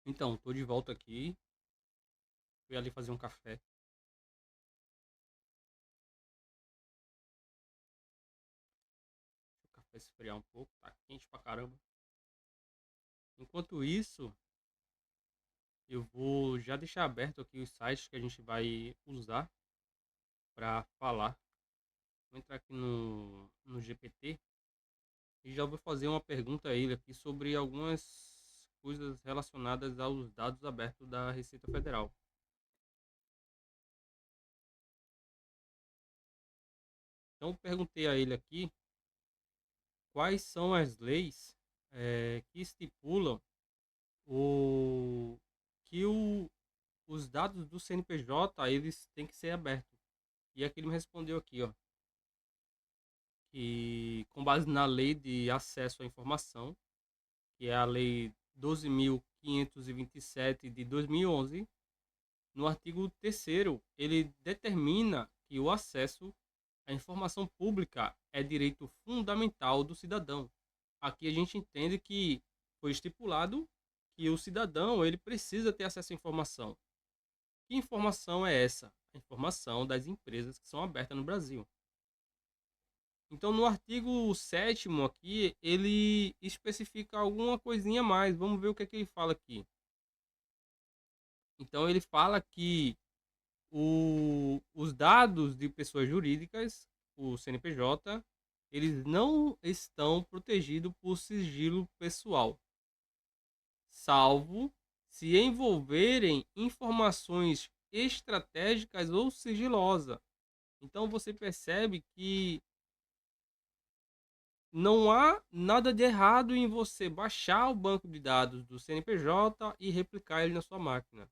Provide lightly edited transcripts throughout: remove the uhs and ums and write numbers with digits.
Então, tô de volta aqui. Fui ali fazer um café. O café esfriar um pouco. Tá quente pra caramba. Enquanto isso, eu vou já deixar aberto aqui os sites que a gente vai usar para falar. Vou entrar aqui no GPT e já vou fazer uma pergunta a ele aqui sobre algumas coisas relacionadas aos dados abertos da Receita Federal. Então, eu perguntei a ele aqui quais são as leis que estipulam o que os dados do CNPJ eles têm que ser abertos. E aqui ele me respondeu aqui, ó, que com base na lei de acesso à informação, que é a lei 12.527 de 2011, no artigo 3º, ele determina que o acesso à informação pública é direito fundamental do cidadão. Aqui a gente entende que foi estipulado que o cidadão ele precisa ter acesso à informação. Que informação é essa? A informação das empresas que são abertas no Brasil. Então, no artigo 7º aqui, ele especifica alguma coisinha a mais. Vamos ver o que é que ele fala aqui. Então, ele fala que os dados de pessoas jurídicas, o CNPJ, eles não estão protegidos por sigilo pessoal, salvo se envolverem informações estratégicas ou sigilosas. Então você percebe que não há nada de errado em você baixar o banco de dados do CNPJ e replicar ele na sua máquina,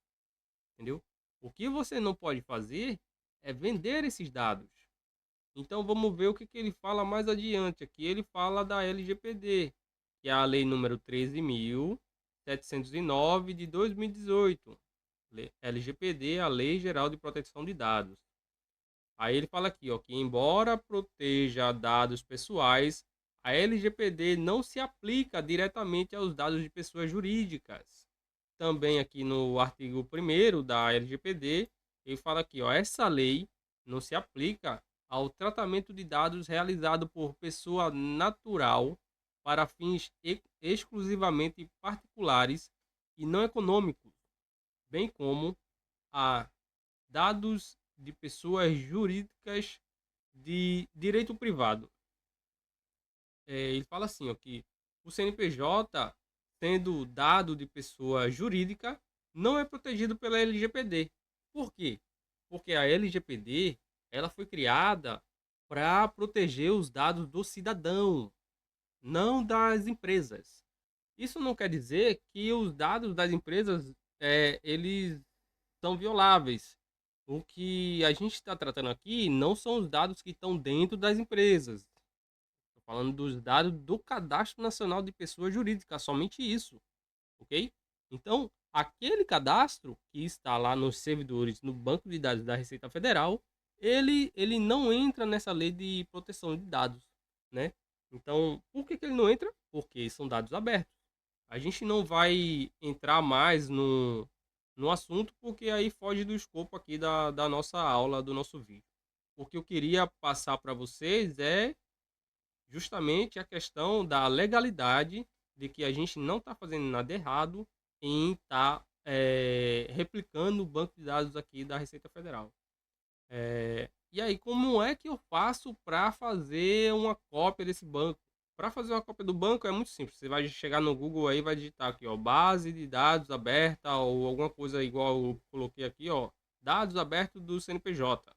entendeu? O que você não pode fazer é vender esses dados. Então vamos ver o que ele fala mais adiante. Aqui ele fala da LGPD, que é a lei número 13.709 de 2018. LGPD, a Lei Geral de Proteção de Dados. Aí ele fala aqui, ó, que embora proteja dados pessoais, a LGPD não se aplica diretamente aos dados de pessoas jurídicas. Também aqui no artigo 1º da LGPD, ele fala aqui, ó, essa lei não se aplica ao tratamento de dados realizado por pessoa natural para fins exclusivamente particulares e não econômicos, bem como a dados de pessoas jurídicas de direito privado. Ele fala assim, ó, que o CNPJ, sendo dado de pessoa jurídica, não é protegido pela LGPD. Por quê? Porque a LGPD ela foi criada para proteger os dados do cidadão, não das empresas. Isso não quer dizer que os dados das empresas eles são violáveis. O que a gente está tratando aqui não são os dados que estão dentro das empresas. Estou falando dos dados do Cadastro Nacional de Pessoas Jurídicas, somente isso, ok? Então, aquele cadastro que está lá nos servidores, no banco de dados da Receita Federal, ele não entra nessa lei de proteção de dados, né? Então, por que ele não entra? Porque são dados abertos. A gente não vai entrar mais no assunto, porque aí foge do escopo aqui da nossa aula, do nosso vídeo. O que eu queria passar para vocês é justamente a questão da legalidade, de que a gente não está fazendo nada errado em estar replicando o banco de dados aqui da Receita Federal. E aí, como é que eu faço para fazer uma cópia desse banco? Para fazer uma cópia do banco é muito simples. Você vai chegar no Google aí, vai digitar aqui, ó, base de dados aberta ou alguma coisa igual eu coloquei aqui, ó, dados abertos do CNPJ.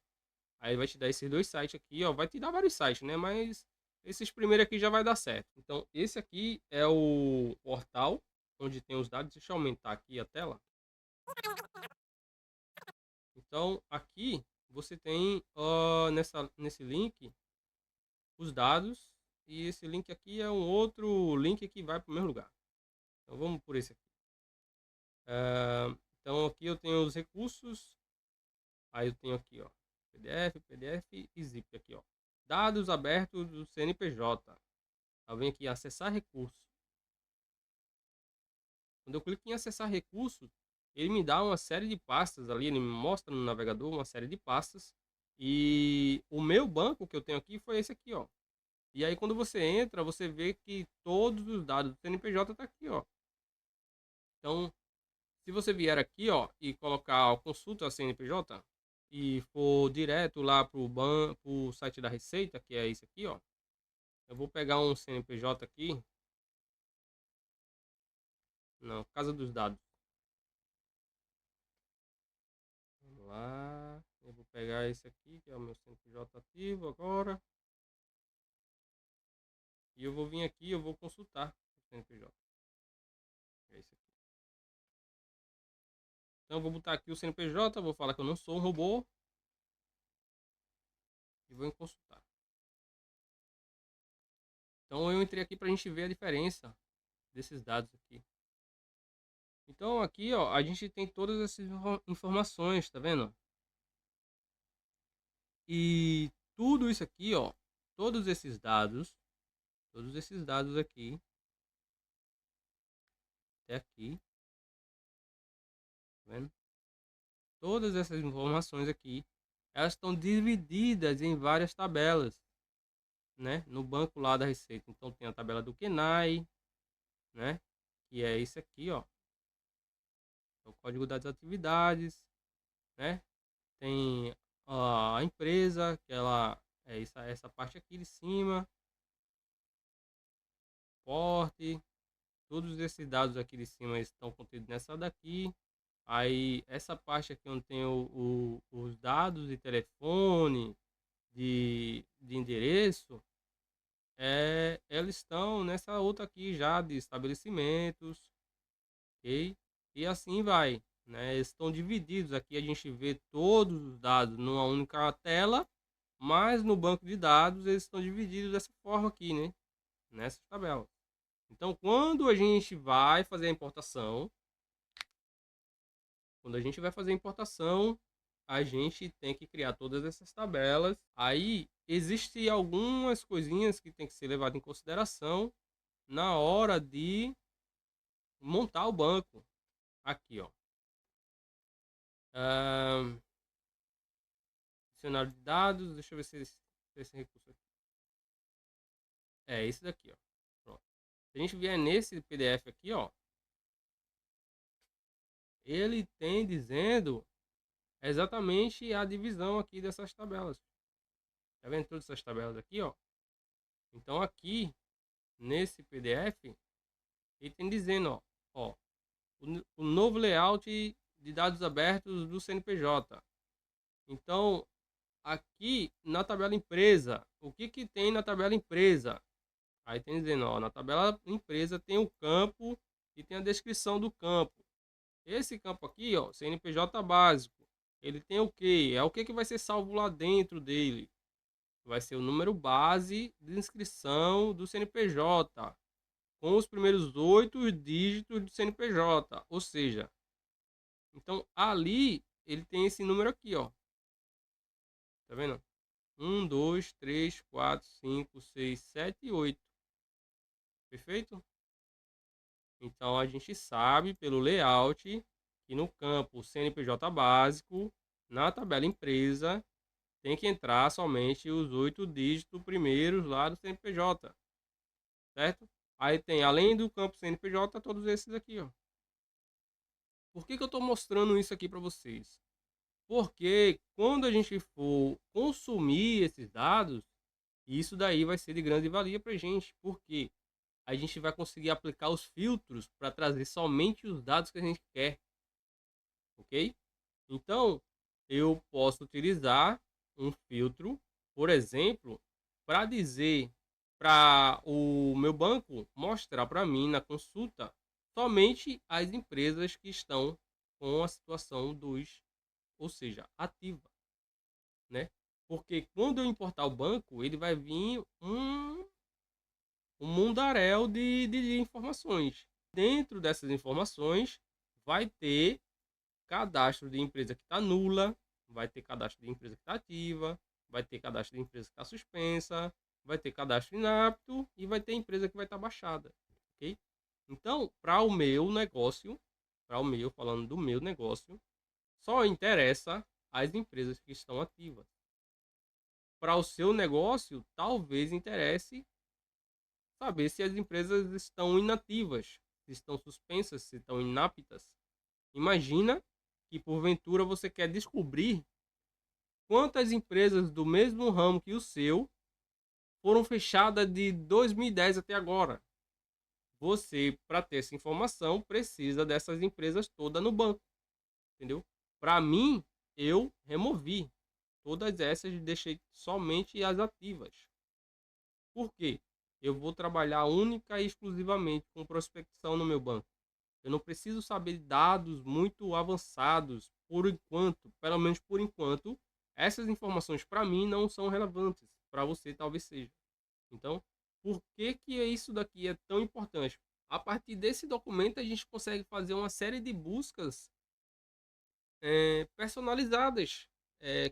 Aí vai te dar esses dois sites aqui, ó, vai te dar vários sites, né? Mas esses primeiros aqui já vai dar certo. Então, esse aqui é o portal onde tem os dados. Deixa eu aumentar aqui a tela. Então, aqui você tem nesse link os dados. E esse link aqui é um outro link que vai para o mesmo lugar. Então, vamos por esse aqui. Então, aqui eu tenho os recursos. Aí eu tenho aqui, ó, PDF e zip aqui, ó. Dados abertos do CNPJ. Eu venho aqui acessar recursos. Quando eu clico em acessar recursos, ele me dá uma série de pastas ali, ele me mostra no navegador uma série de pastas. E o meu banco que eu tenho aqui foi esse aqui, ó. E aí quando você entra, você vê que todos os dados do CNPJ tá aqui, ó. Então, se você vier aqui, ó, e colocar ó, consulta CNPJ e for direto lá pro site da Receita, que é esse aqui, ó. Eu vou pegar um CNPJ aqui, não, Casa dos Dados. Vamos lá. Eu vou pegar esse aqui, que é o meu CNPJ ativo agora. E eu vou vir aqui, eu vou consultar o CNPJ. É esse aqui. Então eu vou botar aqui o CNPJ, vou falar que eu não sou um robô e vou em consultar. Então eu entrei aqui para a gente ver a diferença desses dados aqui. Então aqui, ó, a gente tem todas essas informações, tá vendo? E tudo isso aqui, ó, todos esses dados aqui, até aqui, tá vendo? Todas essas informações aqui, elas estão divididas em várias tabelas, né? No banco lá da Receita. Então tem a tabela do KENAI, né? Que é esse aqui, ó. É o código das atividades, né? Tem a empresa, que ela é essa parte aqui de cima, porte, todos esses dados aqui de cima estão contidos nessa daqui. Aí essa parte aqui onde tem os dados de telefone, de endereço, eles estão nessa outra aqui já de estabelecimentos, ok? E assim vai, né? Eles estão divididos aqui, a gente vê todos os dados numa única tela, mas no banco de dados eles estão divididos dessa forma aqui, né? Nessas tabelas. Então, quando a gente vai fazer a importação, a gente tem que criar todas essas tabelas. Aí, existem algumas coisinhas que tem que ser levado em consideração na hora de montar o banco. Aqui, ó. Ahn, dicionário de dados, deixa eu ver se esse recurso aqui. É esse daqui, ó. Pronto. Se a gente vier nesse PDF aqui, ó, ele tem dizendo exatamente a divisão aqui dessas tabelas. Tá vendo todas essas tabelas aqui, ó? Então aqui nesse PDF ele tem dizendo, ó, o novo layout de dados abertos do CNPJ. Então aqui na tabela empresa, o que que tem na tabela empresa? Aí tem dizendo, ó, na tabela empresa tem o campo e tem a descrição do campo. Esse campo aqui, ó, CNPJ básico, ele tem o que? É o que que vai ser salvo lá dentro dele. Vai ser o número base de inscrição do CNPJ, com os primeiros 8 dígitos do CNPJ. Ou seja, então ali ele tem esse número aqui, ó. Tá vendo? 1, 2, 3, 4, 5, 6, 7 e 8. Perfeito? Então a gente sabe pelo layout que no campo CNPJ básico, na tabela empresa, tem que entrar somente os 8 dígitos primeiros lá do CNPJ, certo? Aí tem, além do campo CNPJ, todos esses aqui, ó. Por que que eu estou mostrando isso aqui para vocês? Porque quando a gente for consumir esses dados, isso daí vai ser de grande valia para a gente. Porque a gente vai conseguir aplicar os filtros para trazer somente os dados que a gente quer, ok? Então, eu posso utilizar um filtro, por exemplo, para dizer para o meu banco mostrar para mim na consulta somente as empresas que estão com a situação dos, ou seja, ativa, né? Porque quando eu importar o banco, ele vai vir um mundaréu de informações. Dentro dessas informações vai ter cadastro de empresa que está nula, vai ter cadastro de empresa que está ativa, vai ter cadastro de empresa que está suspensa, vai ter cadastro inapto e vai ter empresa que vai estar baixada, ok? Então, para o meu negócio, falando do meu negócio, só interessa as empresas que estão ativas. Para o seu negócio, talvez interesse saber se as empresas estão inativas, se estão suspensas, se estão inaptas. Imagina que porventura você quer descobrir quantas empresas do mesmo ramo que o seu foram fechadas de 2010 até agora. Você, para ter essa informação, precisa dessas empresas todas no banco, entendeu? Para mim, eu removi todas essas e deixei somente as ativas. Por quê? Eu vou trabalhar única e exclusivamente com prospecção no meu banco. Eu não preciso saber dados muito avançados por enquanto, pelo menos por enquanto. Essas informações para mim não são relevantes, para você talvez seja. Então, por que que isso daqui é tão importante? A partir desse documento a gente consegue fazer uma série de buscas personalizadas,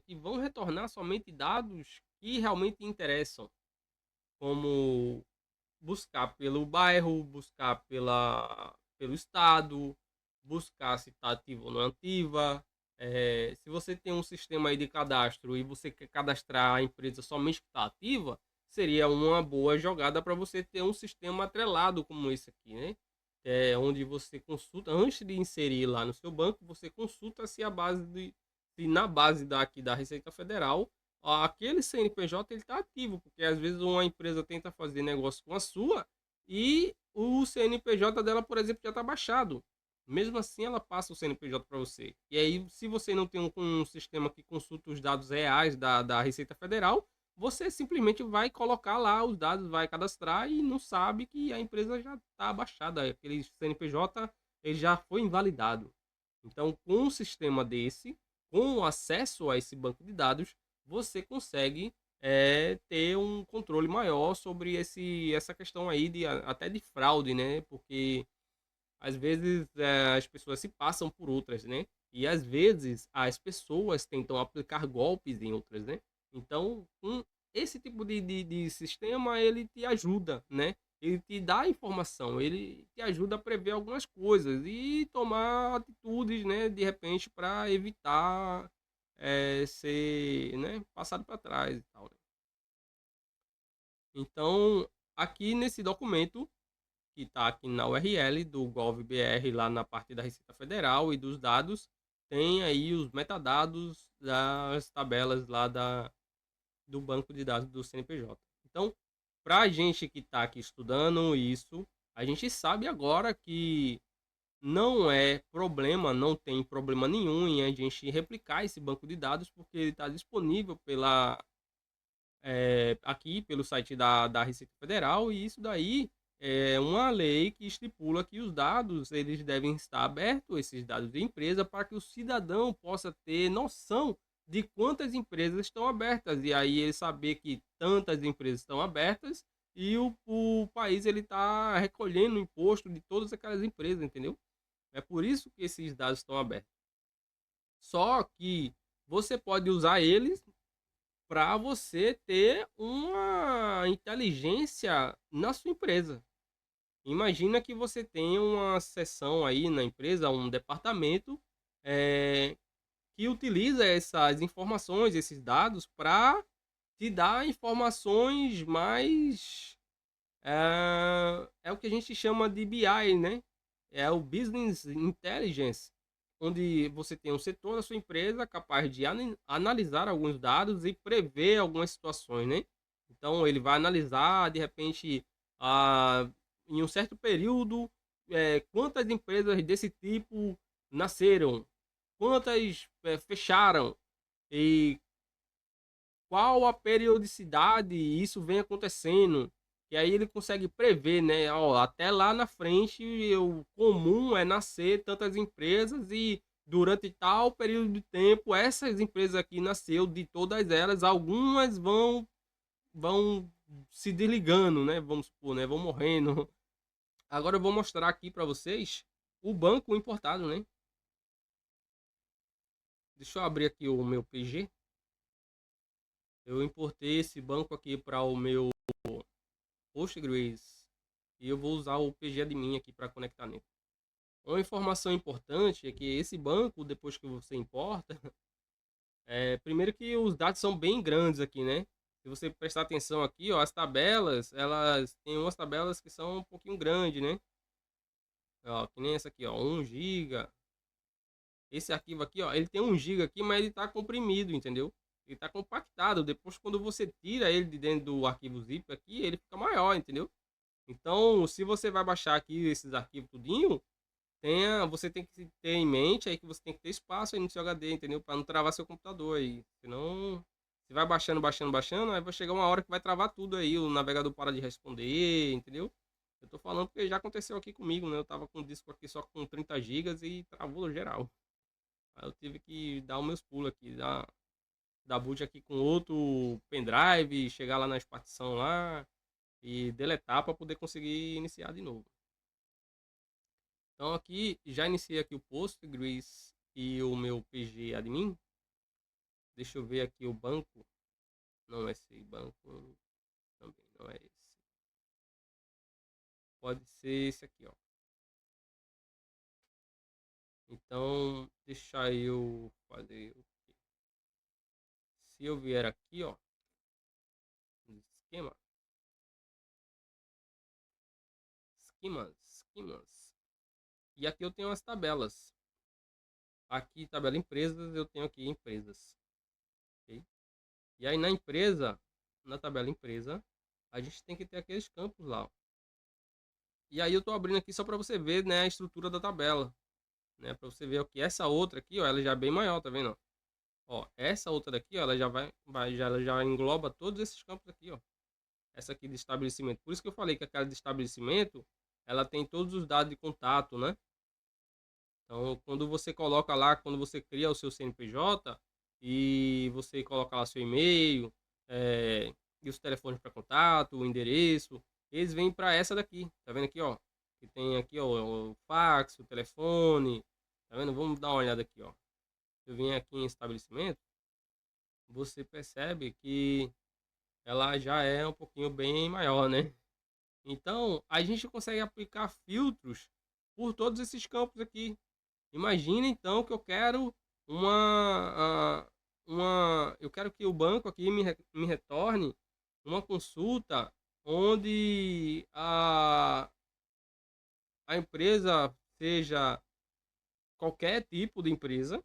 que vão retornar somente dados que realmente interessam, como buscar pelo bairro, buscar pelo estado, buscar se está ativa ou não ativa. Se você tem um sistema aí de cadastro e você quer cadastrar a empresa somente que está ativa, seria uma boa jogada para você ter um sistema atrelado como esse aqui, né? Onde você consulta, antes de inserir lá no seu banco, você consulta se na base daqui da Receita Federal aquele CNPJ ele está ativo, porque às vezes uma empresa tenta fazer negócio com a sua e o CNPJ dela, por exemplo, já está baixado. Mesmo assim, ela passa o CNPJ para você. E aí, se você não tem um sistema que consulta os dados reais da Receita Federal, você simplesmente vai colocar lá os dados, vai cadastrar e não sabe que a empresa já está baixada. Aquele CNPJ ele já foi invalidado. Então, com um sistema desse, com acesso a esse banco de dados, você consegue ter um controle maior sobre essa questão aí até de fraude, né? Porque às vezes as pessoas se passam por outras, né? E às vezes as pessoas tentam aplicar golpes em outras, né? Então, esse tipo de sistema ele te ajuda, né? Ele te dá informação, ele te ajuda a prever algumas coisas e tomar atitudes, né? De repente para evitar ser, né? Passado para trás e tal, né? Então, aqui nesse documento que está aqui na URL do GovBR, lá na parte da Receita Federal e dos dados, tem aí os metadados das tabelas lá do banco de dados do CNPJ. Então, para a gente que está aqui estudando isso, a gente sabe agora que não é problema, não tem problema nenhum em a gente replicar esse banco de dados, porque ele está disponível aqui pelo site da Receita Federal, e isso daí é uma lei que estipula que os dados eles devem estar abertos, esses dados de empresa, para que o cidadão possa ter noção de quantas empresas estão abertas, e aí ele saber que tantas empresas estão abertas e o país ele está recolhendo o imposto de todas aquelas empresas, entendeu? É por isso que esses dados estão abertos. Só que você pode usar eles para você ter uma inteligência na sua empresa. Imagina que você tem uma seção aí na empresa, um departamento é, que utiliza essas informações, esses dados, para te dar informações mais. É o que a gente chama de BI, né? É o Business Intelligence, onde você tem um setor na sua empresa capaz de analisar alguns dados e prever algumas situações, né? Então ele vai analisar de repente ah, em um certo período quantas empresas desse tipo nasceram, quantas fecharam e qual a periodicidade isso vem acontecendo. E aí ele consegue prever, né? Ó, até lá na frente, o comum é nascer tantas empresas e durante tal período de tempo, essas empresas aqui nasceu de todas elas, algumas vão se desligando, né? Vamos supor, né? Vão morrendo. Agora eu vou mostrar aqui para vocês o banco importado, né? Deixa eu abrir aqui o meu PG. Eu importei esse banco aqui para o meu Postgres e eu vou usar o PG Admin aqui para conectar nele. Uma informação importante é que esse banco, depois que você importa, primeiro que os dados são bem grandes aqui, né? Se você prestar atenção aqui, ó, as tabelas, elas têm umas tabelas que são um pouquinho grandes, né? Ó, que nem essa aqui, ó, 1 giga. Esse arquivo aqui, ó, ele tem 1 giga aqui, mas ele tá comprimido, entendeu? Ele tá compactado. Depois, quando você tira ele de dentro do arquivo zip aqui, ele fica maior, entendeu? Então, se você vai baixar aqui esses arquivos tudinho, você tem que ter em mente aí que você tem que ter espaço aí no seu HD, entendeu? Para não travar seu computador aí. Senão, você vai baixando, baixando, baixando, aí vai chegar uma hora que vai travar tudo aí, o navegador para de responder, entendeu? Eu tô falando porque já aconteceu aqui comigo, né? Eu tava com o disco aqui só com 30 gigas e travou geral. Aí eu tive que dar os meus pulos aqui, dar boot aqui com outro pendrive, chegar lá na partição lá e deletar para poder conseguir iniciar de novo. Então aqui, já iniciei aqui o Postgres e o meu PG admin. Deixa eu ver aqui o banco. Não é esse banco, também não é esse. Pode ser esse aqui, ó. Então, deixa eu fazer o quê? Se eu vier aqui, ó, no esquemas. E aqui eu tenho as tabelas. Aqui, tabela empresas, eu tenho aqui empresas. Ok? E aí na empresa, na tabela empresa, a gente tem que ter aqueles campos lá, ó. E aí eu tô abrindo aqui só para você ver, né, a estrutura da tabela, né, para você ver o que essa outra aqui, ó, ela já é bem maior, tá vendo? Ó, essa outra daqui, ó, ela já ela já engloba todos esses campos aqui, ó. Essa aqui de estabelecimento. Por isso que eu falei que aquela de estabelecimento, ela tem todos os dados de contato, né? Então, quando você coloca lá, quando você cria o seu CNPJ e você coloca lá seu e-mail, e os telefones para contato, o endereço, eles vêm para essa daqui. Tá vendo aqui, ó? Que tem aqui, ó, o fax, o telefone. Tá vendo? Vamos dar uma olhada aqui, ó. Eu vim aqui em estabelecimento, você percebe que ela já é um pouquinho bem maior, né? Então, a gente consegue aplicar filtros por todos esses campos aqui. Imagina então que eu quero eu quero que o banco aqui me retorne uma consulta onde a empresa seja qualquer tipo de empresa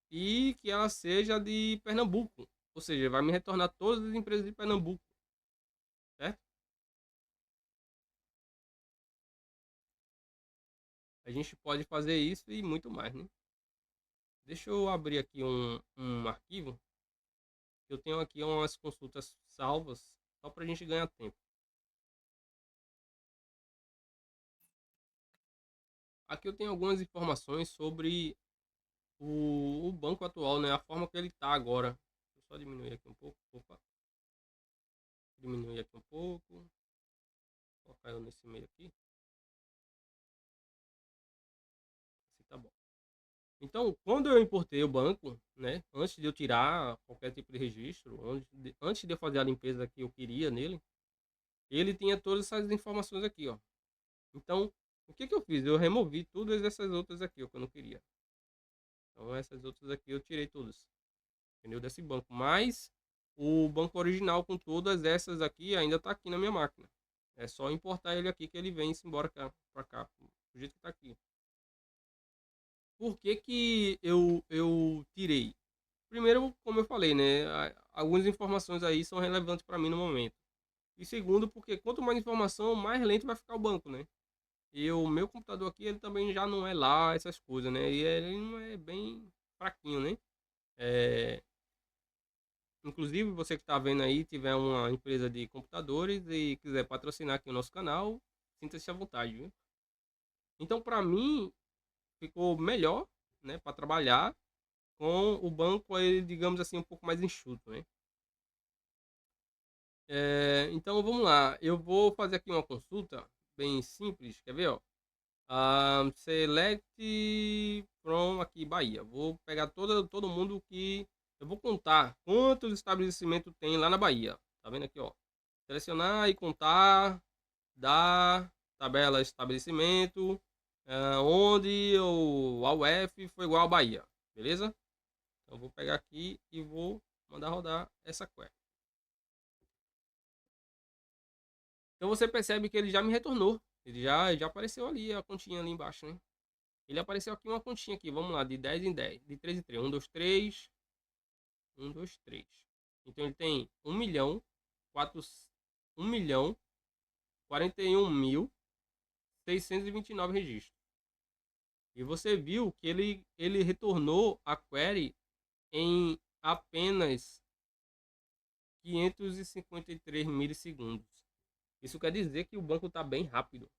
e que ela seja de Pernambuco. Ou seja, vai me retornar todas as empresas de Pernambuco, certo? A gente pode fazer isso e muito mais, né? Deixa eu abrir aqui um arquivo. Eu tenho aqui umas consultas salvas só para a gente ganhar tempo. Aqui eu tenho algumas informações sobre o banco atual, né? A forma que ele está agora. Deixa eu só diminuir aqui um pouco. Opa, diminuir aqui um pouco. Vou colocar eu nesse meio aqui. Assim tá bom. Então, quando eu importei o banco, né? Antes de eu tirar qualquer tipo de registro, antes de eu fazer a limpeza que eu queria nele, ele tinha todas essas informações aqui, ó. Então, o que que eu fiz? Eu removi todas essas outras aqui, ó, que eu não queria. Então, essas outras aqui eu tirei todas, entendeu? Desse banco. Mas o banco original com todas essas aqui ainda tá aqui na minha máquina. É só importar ele aqui que ele vem-se embora pra cá, do jeito que tá aqui. Por que que eu tirei? Primeiro, como eu falei, né? Algumas informações aí são relevantes para mim no momento. E segundo, porque quanto mais informação, mais lento vai ficar o banco, né? E o meu computador aqui, ele também já não é lá essas coisas, né? E ele não é bem fraquinho, né? É, inclusive, você que está vendo aí, tiver uma empresa de computadores e quiser patrocinar aqui o nosso canal, sinta-se à vontade, viu? Então, para mim, ficou melhor, né, para trabalhar com o banco, aí, digamos assim, um pouco mais enxuto, né? Então, vamos lá. Eu vou fazer aqui uma consulta bem simples, quer ver, ó? Select from aqui, Bahia. Vou pegar todo mundo que... Eu vou contar quantos estabelecimentos tem lá na Bahia. Tá vendo aqui, ó? Selecionar e contar da tabela estabelecimento, onde o AUF foi igual a Bahia, beleza? Então, eu vou pegar aqui e vou mandar rodar essa query. Então, você percebe que ele já me retornou. Ele já apareceu ali, a continha ali embaixo, né? Ele apareceu aqui uma continha aqui, vamos lá, de 10 em 10, de 3 em 3. 1, 2, 3, 1, 2, 3. Então, ele tem 1 milhão, 1 milhão, 41.629 registros. E você viu que ele retornou a query em apenas 553 milissegundos. Isso quer dizer que o banco está bem rápido.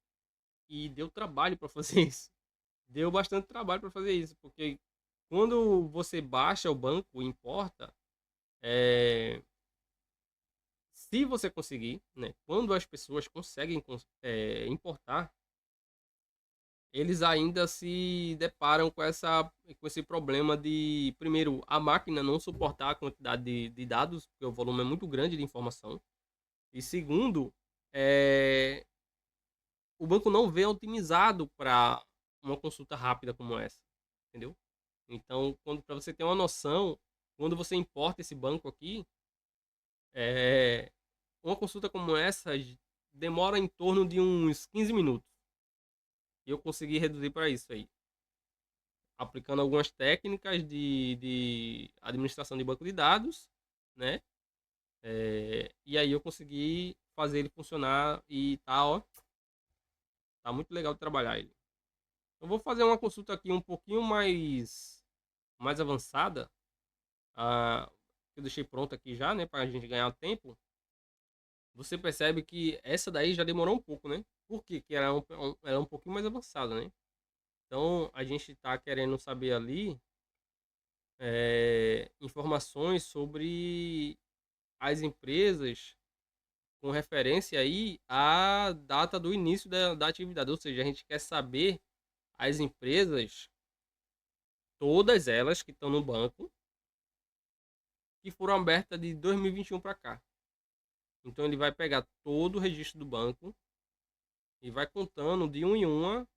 E deu trabalho para fazer isso. Deu bastante trabalho para fazer isso, porque quando você baixa o banco e importa, se você conseguir, né, quando as pessoas conseguem importar, eles ainda se deparam com esse problema de, primeiro, a máquina não suportar a quantidade de dados, porque o volume é muito grande de informação. E segundo, é, o banco não vem otimizado para uma consulta rápida como essa, entendeu? Então, para você ter uma noção, quando você importa esse banco aqui, é, uma consulta como essa demora em torno de uns 15 minutos. E eu consegui reduzir para isso aí, aplicando algumas técnicas de administração de banco de dados, né? E aí eu consegui fazer ele funcionar e tá, ó, tá muito legal de trabalhar ele. Eu vou fazer uma consulta aqui um pouquinho mais avançada. Eu deixei pronto aqui já, né, para a gente ganhar tempo. Você percebe que essa daí já demorou um pouco, né? Por quê? Que ela é um pouquinho mais avançada, né? Então a gente está querendo saber ali informações sobre as empresas com referência aí à data do início da atividade. Ou seja, a gente quer saber as empresas, todas elas que estão no banco, que foram abertas de 2021 para cá. Então ele vai pegar todo o registro do banco e vai contando de um em uma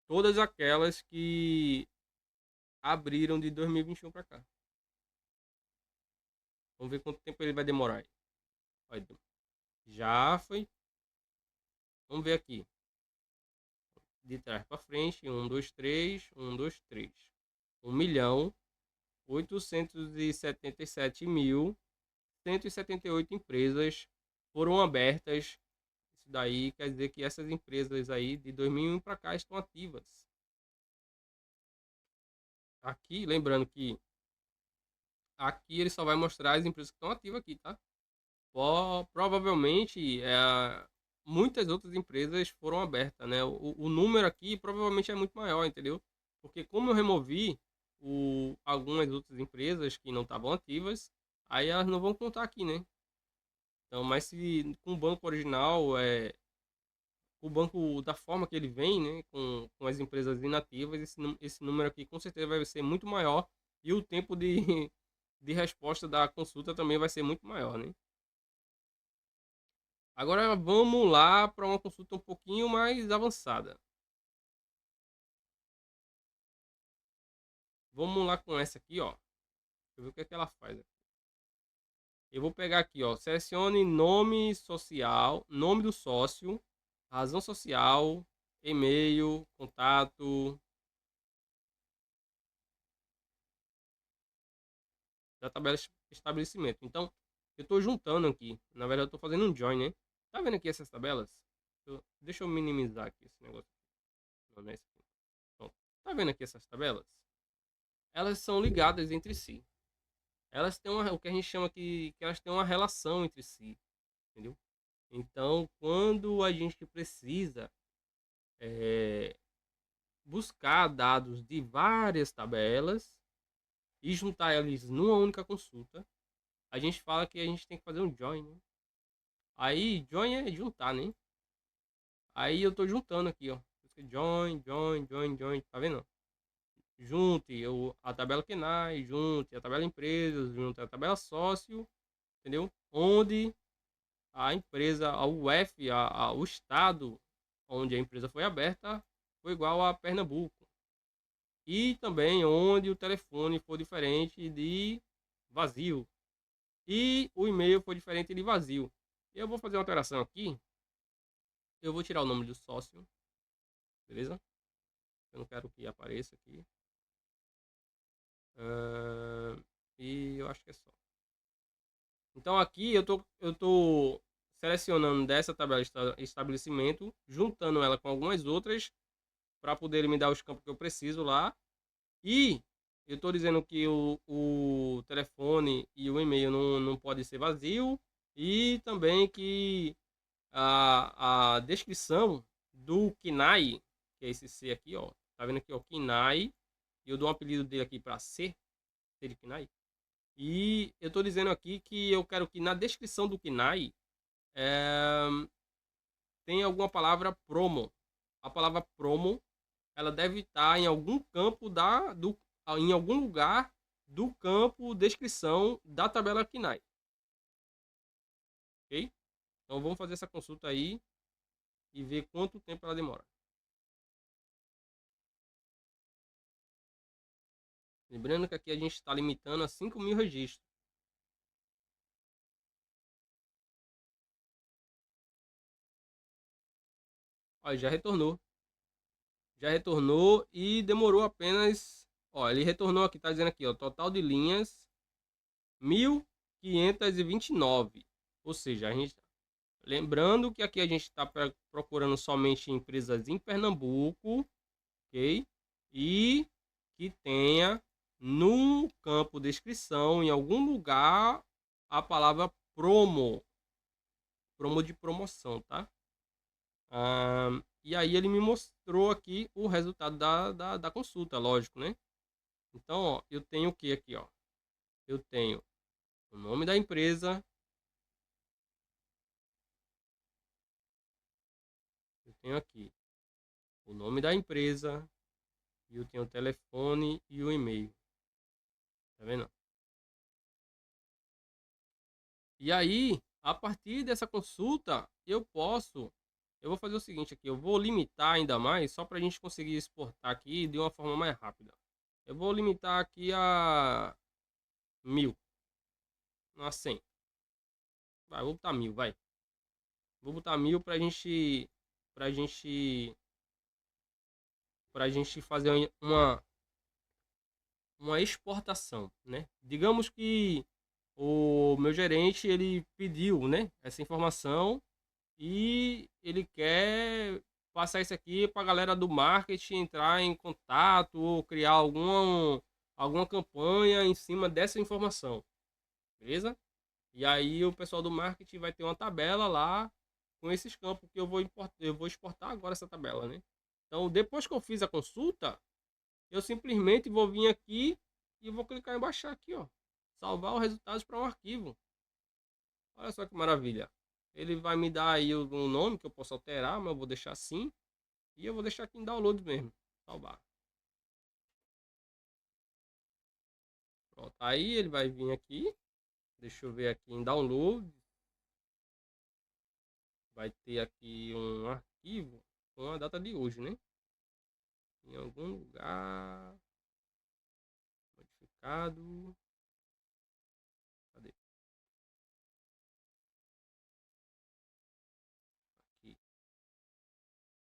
todas aquelas que abriram de 2021 para cá. Vamos ver quanto tempo ele vai demorar aí. Olha, já foi. Vamos ver aqui. De trás para frente. 1, 2, 3. 1, 2, 3. 1.877.178 empresas foram abertas. Isso daí quer dizer que essas empresas aí de 2001 para cá estão ativas. Aqui, lembrando que aqui ele só vai mostrar as empresas que estão ativas aqui, tá? Provavelmente muitas outras empresas foram abertas, né? O número aqui provavelmente é muito maior, entendeu? Porque como eu removi algumas outras empresas que não estavam ativas, aí elas não vão contar aqui, né? Então, mas se com o banco original, o banco da forma que ele vem, né? Com as empresas inativas, esse número aqui com certeza vai ser muito maior e o tempo de resposta da consulta também vai ser muito maior, né? Agora vamos lá para uma consulta um pouquinho mais avançada. Vamos lá com essa aqui, ó. Deixa eu ver o que é que ela faz. Eu vou pegar aqui, ó. Selecione nome social, nome do sócio, razão social, e-mail, contato, da tabela estabelecimento. Então, eu estou juntando aqui. Na verdade, eu estou fazendo um join, né? Tá vendo aqui essas tabelas? Deixa eu minimizar aqui esse negócio. Não, não é esse aqui. Pronto. Tá vendo aqui essas tabelas? Elas são ligadas entre si. Elas têm o que a gente chama que elas têm uma relação entre si, entendeu? Então, quando a gente precisa é, buscar dados de várias tabelas e juntar eles numa única consulta, a gente fala que a gente tem que fazer um join, né? Aí, join é juntar, né? Aí eu tô juntando aqui, ó. Join, join, join, join, tá vendo? Junte a tabela KENAI, junte a tabela empresas, junte a tabela sócio, entendeu? Onde a empresa, a UF, o estado onde a empresa foi aberta foi igual a Pernambuco. E também onde o telefone for diferente de vazio. E o e-mail for diferente de vazio. Eu vou fazer uma alteração aqui. Eu vou tirar o nome do sócio, beleza? Eu não quero que apareça aqui. E eu acho que é só. Então aqui eu tô selecionando dessa tabela de estabelecimento, juntando ela com algumas outras para poder me dar os campos que eu preciso lá. E eu estou dizendo que o telefone e o e-mail não pode ser vazio. E também que a descrição do KINAI, que é esse C aqui, ó. Tá vendo aqui, ó, KINAI. E eu dou um apelido dele aqui para C de KINAI. E eu estou dizendo aqui que eu quero que na descrição do KINAI tenha alguma palavra promo. A palavra promo ela deve estar em algum campo em algum lugar do campo descrição da tabela KINAI. Ok? Então vamos fazer essa consulta aí e ver quanto tempo ela demora. Lembrando que aqui a gente está limitando a 5.000 registros. Olha, já retornou. Já retornou e demorou apenas. Ó, ele retornou aqui, tá dizendo aqui, ó, total de linhas 1.529. Ou seja, a gente lembrando que aqui a gente está procurando somente empresas em Pernambuco, ok? E que tenha no campo descrição, em algum lugar, a palavra promo. Promo de promoção, tá? E aí ele me mostrou aqui o resultado da consulta, lógico, né? Então, ó, eu tenho o que aqui, ó? Eu tenho o nome da empresa, eu tenho aqui o nome da empresa, e eu tenho o telefone e o e-mail. Tá vendo? E aí, a partir dessa consulta, eu vou fazer o seguinte aqui, eu vou limitar ainda mais, só para a gente conseguir exportar aqui de uma forma mais rápida. Eu vou limitar aqui a 1.000, não a 100. Vai, vou botar 1.000, vai. Vou botar 1.000 pra gente, pra gente fazer uma exportação, né? Digamos que o meu gerente, ele pediu, né, essa informação e ele quer passar isso aqui para a galera do marketing entrar em contato ou criar alguma campanha em cima dessa informação, beleza? E aí o pessoal do marketing vai ter uma tabela lá com esses campos que eu vou exportar agora essa tabela, né? Então, depois que eu fiz a consulta, eu simplesmente vou vir aqui e vou clicar em baixar aqui, ó. Salvar os resultados para um arquivo. Olha só que maravilha. Ele vai me dar aí um nome que eu posso alterar, mas eu vou deixar assim. E eu vou deixar aqui em download mesmo. Salvar. Pronto. Aí ele vai vir aqui. Deixa eu ver aqui em download. Vai ter aqui um arquivo com a data de hoje, né? Em algum lugar. Modificado. Cadê? Aqui.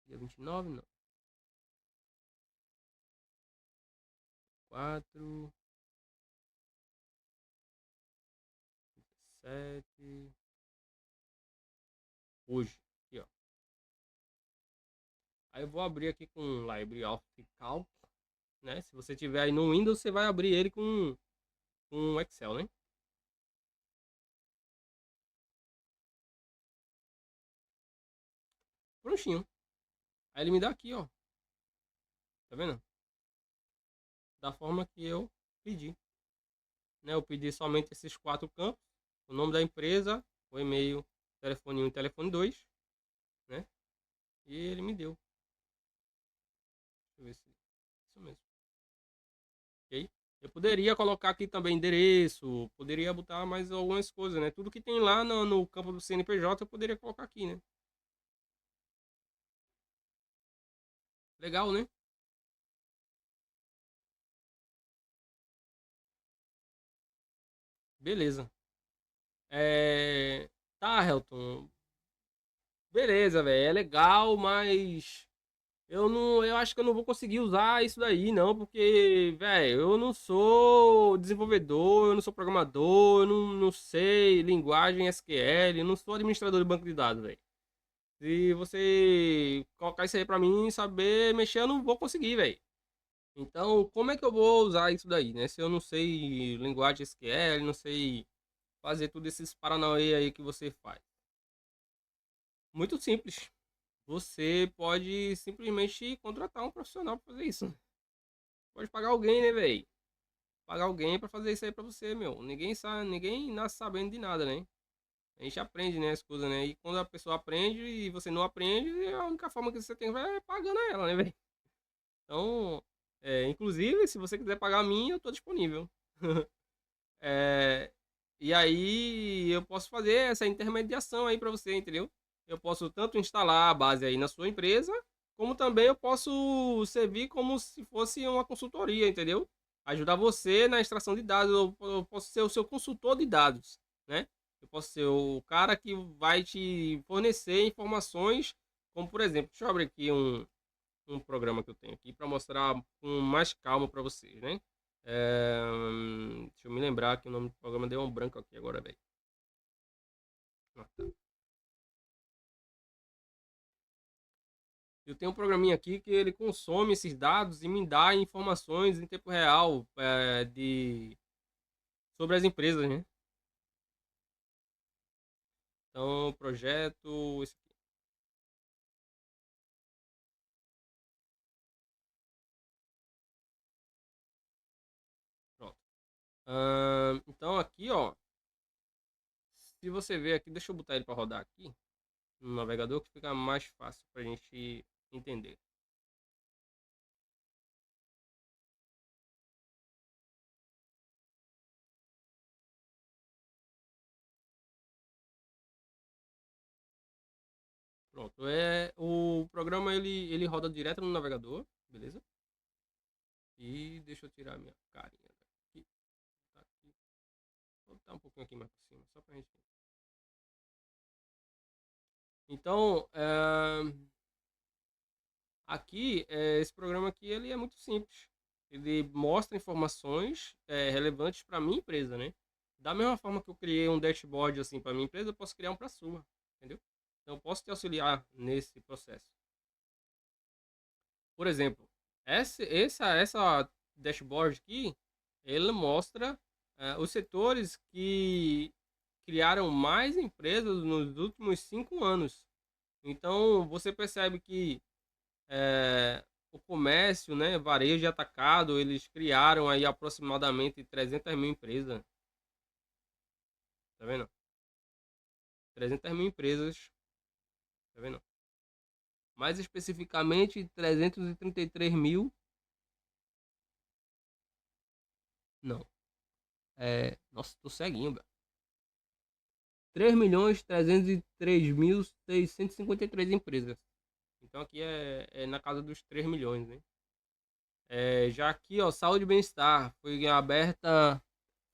Dia 29, não. 4. 7. Hoje. Aqui, ó. Aí eu vou abrir aqui com o LibreOffice Calc, né? Se você tiver aí no Windows, você vai abrir ele com o Excel, né? Prontinho. Aí ele me dá aqui, ó. Tá vendo? Da forma que eu pedi. Né? Eu pedi somente esses 4 campos. O nome da empresa, o e-mail, telefone 1 e telefone 2, né? E ele me deu. Deixa eu ver se é isso mesmo. Ok? Eu poderia colocar aqui também endereço, poderia botar mais algumas coisas, né? Tudo que tem lá no campo do CNPJ eu poderia colocar aqui, né? Legal, né? Beleza. É... Tá, Helton. Beleza, velho. É legal, mas eu acho que eu não vou conseguir usar isso daí, não, porque, velho, eu não sou desenvolvedor, eu não sou programador, eu não sei linguagem SQL, eu não sou administrador de banco de dados, velho. Se você colocar isso aí pra mim, saber mexer, eu não vou conseguir, velho. Então, como é que eu vou usar isso daí, né? Se eu não sei linguagem SQL, não sei fazer tudo esses paranauê aí que você faz. Muito simples. Você pode simplesmente contratar um profissional pra fazer isso. Pode pagar alguém, né, velho? Pagar alguém pra fazer isso aí pra você, meu. Ninguém sabe, ninguém nasce sabendo de nada, né? A gente aprende, né, as coisas, né? E quando a pessoa aprende e você não aprende, a única forma que você tem é pagando a ela, né, velho? Então, inclusive, se você quiser pagar a mim, eu tô disponível. É, e aí eu posso fazer essa intermediação aí para você, entendeu? Eu posso tanto instalar a base aí na sua empresa, como também eu posso servir como se fosse uma consultoria, entendeu? Ajudar você na extração de dados, eu posso ser o seu consultor de dados, né? Eu posso ser o cara que vai te fornecer informações, como por exemplo, deixa eu abrir aqui um programa que eu tenho aqui para mostrar com mais calma para vocês, né? Deixa eu me lembrar que o nome do programa deu um branco aqui agora, velho. Ah, tá. Eu tenho um programinha aqui que ele consome esses dados e me dá informações em tempo real sobre as empresas, né? Então, projeto. Esse aqui, pronto. Então, aqui, ó. Se você ver aqui, deixa eu botar ele para rodar aqui no navegador que fica mais fácil para a gente entender. Pronto, o programa ele roda direto no navegador, beleza? E deixa eu tirar minha carinha daqui, tá aqui. Vou botar um pouquinho aqui mais por cima, só pra gente. Então, aqui, esse programa aqui, ele é muito simples. Ele mostra informações relevantes para minha empresa, né? Da mesma forma que eu criei um dashboard assim para minha empresa, eu posso criar um para sua, entendeu? Então, eu posso te auxiliar nesse processo. Por exemplo, essa dashboard aqui, ele mostra os setores que criaram mais empresas nos últimos 5 anos. Então, você percebe que o comércio, né, varejo e atacado, eles criaram aí aproximadamente 300 mil empresas. Tá vendo? 300 mil empresas, tá vendo? Mais especificamente, 333 mil. Não. Nossa, tô ceguinho, velho. 3.303.653 empresas. Então aqui é na casa dos 3 milhões, né? Já aqui, ó, saúde e bem-estar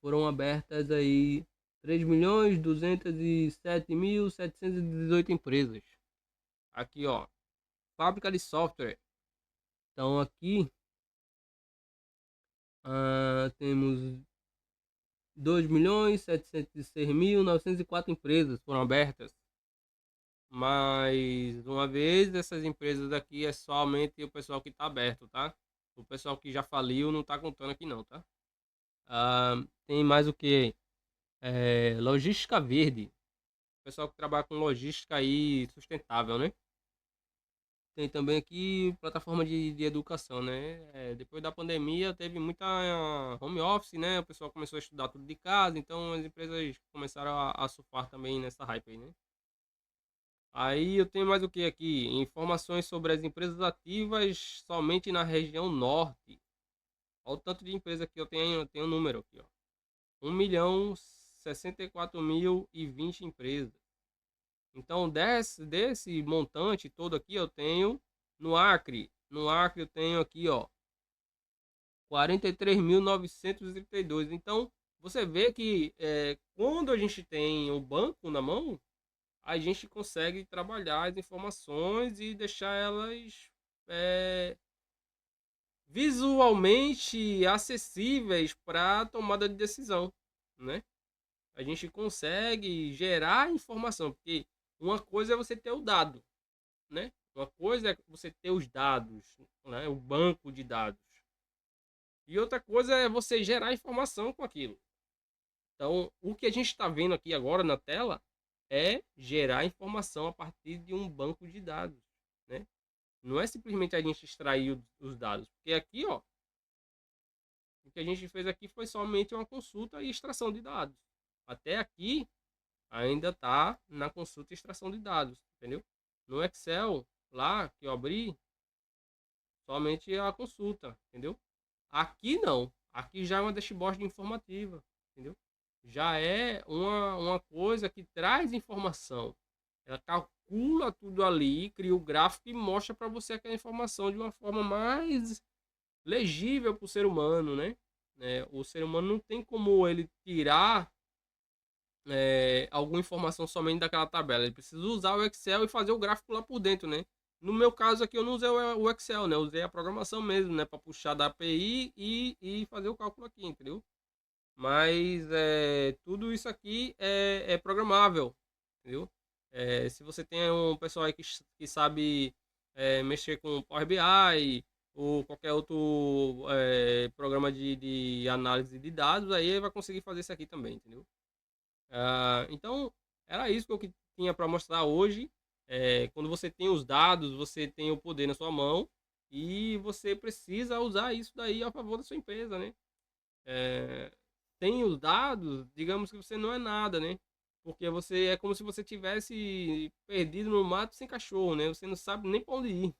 foram abertas aí 3.207.718 empresas. Aqui, ó, fábrica de software. Então aqui temos 2.706.904 empresas foram abertas. Mas uma vez essas empresas aqui é somente o pessoal que está aberto, tá? O pessoal que já faliu não tá contando aqui não, tá? Tem mais o que? Logística verde. O pessoal que trabalha com logística aí sustentável, né? Tem também aqui plataforma de educação, né? Depois da pandemia teve muita home office, né? O pessoal começou a estudar tudo de casa, então as empresas começaram a surfar também nessa hype aí, né? Aí eu tenho mais o que aqui? Informações sobre as empresas ativas somente na região norte. Olha o tanto de empresa que eu tenho um número aqui, ó. 1.064.020 empresas. Então, desse montante todo aqui, eu tenho no Acre. No Acre eu tenho aqui, ó, 43.932. Então, você vê que quando a gente tem o banco na mão, a gente consegue trabalhar as informações e deixar elas é, visualmente acessíveis para tomada de decisão, né? A gente consegue gerar informação, porque uma coisa é você ter o dado, né? Uma coisa é você ter os dados, né? O banco de dados. E outra coisa é você gerar informação com aquilo. Então, o que a gente está vendo aqui agora na tela é gerar informação a partir de um banco de dados, né? Não é simplesmente a gente extrair os dados, porque aqui, ó, o que a gente fez aqui foi somente uma consulta e extração de dados. Até aqui ainda está na consulta e extração de dados, entendeu? No Excel, lá que eu abri, somente a consulta, entendeu? Aqui não. Aqui já é uma dashboard informativa, entendeu? Já é uma coisa que traz informação. Ela calcula tudo ali, cria o gráfico e mostra para você aquela informação de uma forma mais legível para o ser humano, né? O ser humano não tem como ele tirar alguma informação somente daquela tabela. Ele precisa usar o Excel e fazer o gráfico lá por dentro, né? No meu caso aqui, eu não usei o Excel, né? Eu usei a programação mesmo, né? Para puxar da API e fazer o cálculo aqui, entendeu? Mas tudo isso aqui é programável, entendeu? Se você tem um pessoal aí que sabe mexer com Power BI ou qualquer outro programa de análise de dados, aí ele vai conseguir fazer isso aqui também, entendeu? Então, era isso que eu tinha para mostrar hoje. Quando você tem os dados, você tem o poder na sua mão e você precisa usar isso daí a favor da sua empresa, né? É, Tem os dados, digamos que você não é nada, né? Porque você é como se você tivesse perdido no mato sem cachorro, né? Você não sabe nem para onde ir,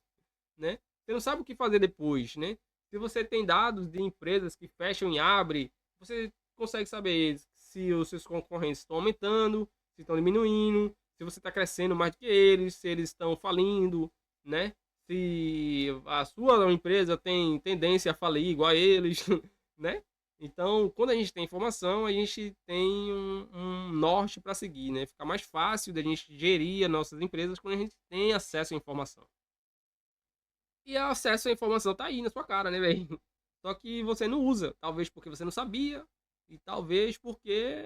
né? Você não sabe o que fazer depois, né? Se você tem dados de empresas que fecham e abrem, você consegue saber se os seus concorrentes estão aumentando, se estão diminuindo, se você está crescendo mais do que eles, se eles estão falindo, né? Se a sua empresa tem tendência a falir igual a eles, né? Então, quando a gente tem informação, a gente tem um norte para seguir, né? Fica mais fácil da gente gerir as nossas empresas quando a gente tem acesso à informação. E o acesso à informação tá aí na sua cara, né, velho? Só que você não usa. Talvez porque você não sabia. E talvez porque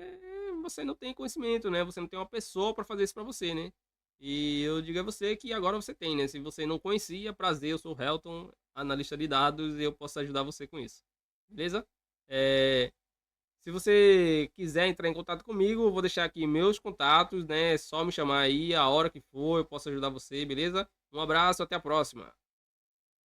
você não tem conhecimento, né? Você não tem uma pessoa para fazer isso para você, né? E eu digo a você que agora você tem, né? Se você não conhecia, prazer, eu sou o Helton, analista de dados, e eu posso ajudar você com isso. Beleza? É, Se você quiser entrar em contato comigo, eu vou deixar aqui meus contatos, né? É só me chamar aí a hora que for, eu posso ajudar você, beleza? Um abraço, até a próxima.